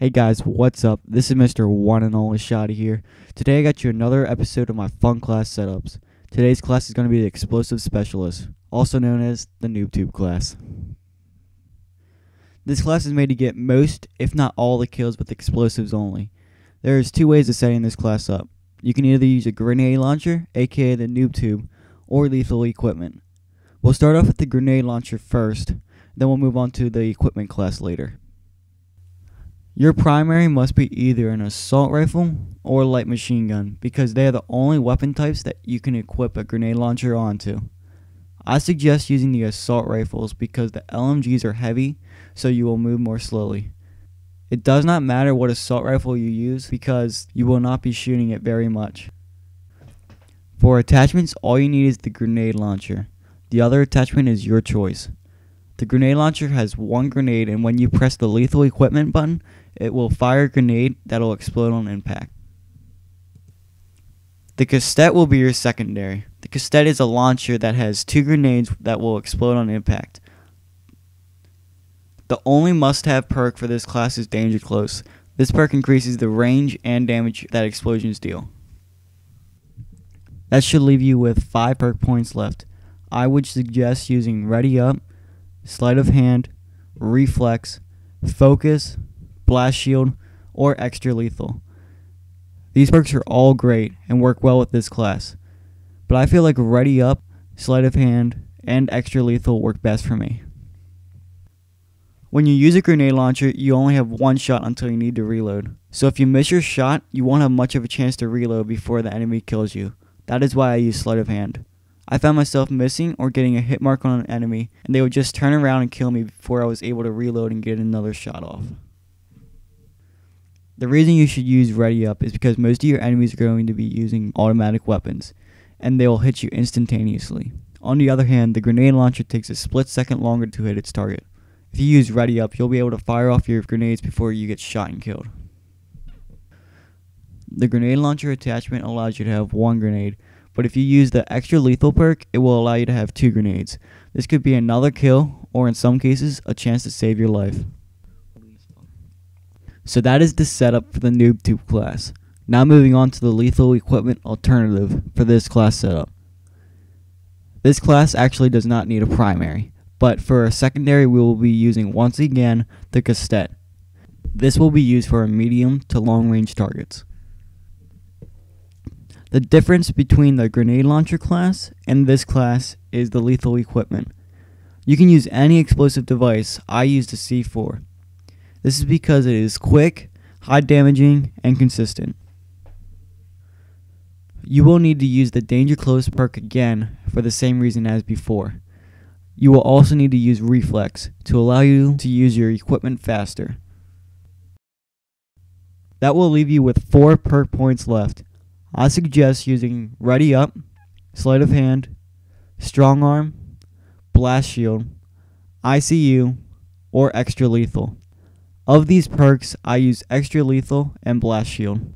Hey guys, what's up? This is Mr.OneAndOnlyShotty here. Today I got you another episode of my fun class setups. Today's class is going to be the Explosive Specialist, also known as the NoobTube class. This class is made to get most, if not all, the kills with explosives only. There is two ways of setting this class up. You can either use a grenade launcher, aka the NoobTube, or lethal equipment. We'll start off with the grenade launcher first, then we'll move on to the equipment class later. Your primary must be either an assault rifle or light machine gun because they are the only weapon types that you can equip a grenade launcher onto. I suggest using the assault rifles because the LMGs are heavy, so you will move more slowly. It does not matter what assault rifle you use because you will not be shooting it very much. For attachments, all you need is the grenade launcher. The other attachment is your choice. The grenade launcher has one grenade, and when you press the lethal equipment button, it will fire a grenade that will explode on impact. The cassette will be your secondary. The cassette is a launcher that has two grenades that will explode on impact. The only must-have perk for this class is Danger Close. This perk increases the range and damage that explosions deal. That should leave you with 5 perk points left. I would suggest using Ready Up, Sleight of Hand, Reflex, Focus, Blast Shield, or Extra Lethal. These perks are all great and work well with this class, but I feel like Ready Up, Sleight of Hand, and Extra Lethal work best for me. When you use a grenade launcher, you only have one shot until you need to reload. So if you miss your shot, you won't have much of a chance to reload before the enemy kills you. That is why I use Sleight of Hand. I found myself missing or getting a hit mark on an enemy, and they would just turn around and kill me before I was able to reload and get another shot off. The reason you should use Ready Up is because most of your enemies are going to be using automatic weapons, and they will hit you instantaneously. On the other hand, the grenade launcher takes a split second longer to hit its target. If you use Ready Up, you'll be able to fire off your grenades before you get shot and killed. The grenade launcher attachment allows you to have one grenade, but if you use the extra lethal perk, it will allow you to have 2 grenades. This could be another kill, or in some cases, a chance to save your life. So that is the setup for the NoobTube class. Now moving on to the lethal equipment alternative for this class setup. This class actually does not need a primary, but for a secondary we will be using once again the cassette. This will be used for medium to long range targets. The difference between the grenade launcher class and this class is the lethal equipment. You can use any explosive device. I use the C4. This is because it is quick, high damaging, and consistent. You will need to use the Danger Close perk again for the same reason as before. You will also need to use Reflex to allow you to use your equipment faster. That will leave you with 4 perk points left. I suggest using Ready Up, Sleight of Hand, Strong Arm, Blast Shield, ICU, or Extra Lethal. Of these perks, I use Extra Lethal and Blast Shield.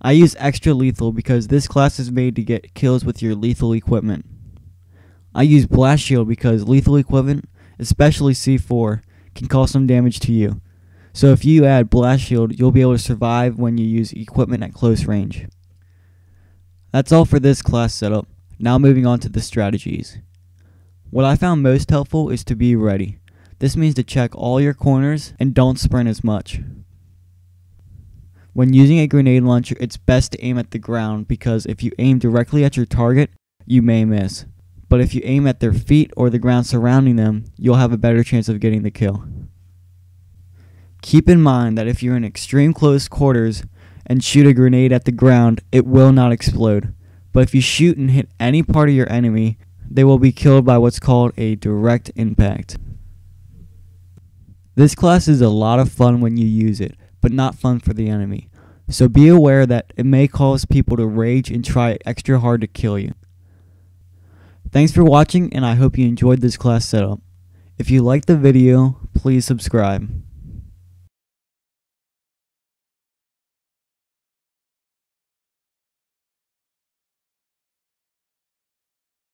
I use Extra Lethal because this class is made to get kills with your lethal equipment. I use Blast Shield because lethal equipment, especially C4, can cause some damage to you. So if you add Blast Shield, you'll be able to survive when you use equipment at close range. That's all for this class setup. Now moving on to the strategies. What I found most helpful is to be ready. This means to check all your corners and don't sprint as much. When using a grenade launcher, it's best to aim at the ground because if you aim directly at your target, you may miss. But if you aim at their feet or the ground surrounding them, you'll have a better chance of getting the kill. Keep in mind that if you're in extreme close quarters and shoot a grenade at the ground, it will not explode. But if you shoot and hit any part of your enemy, they will be killed by what's called a direct impact. This class is a lot of fun when you use it, but not fun for the enemy. So be aware that it may cause people to rage and try extra hard to kill you. Thanks for watching, and I hope you enjoyed this class setup. If you liked the video, please subscribe.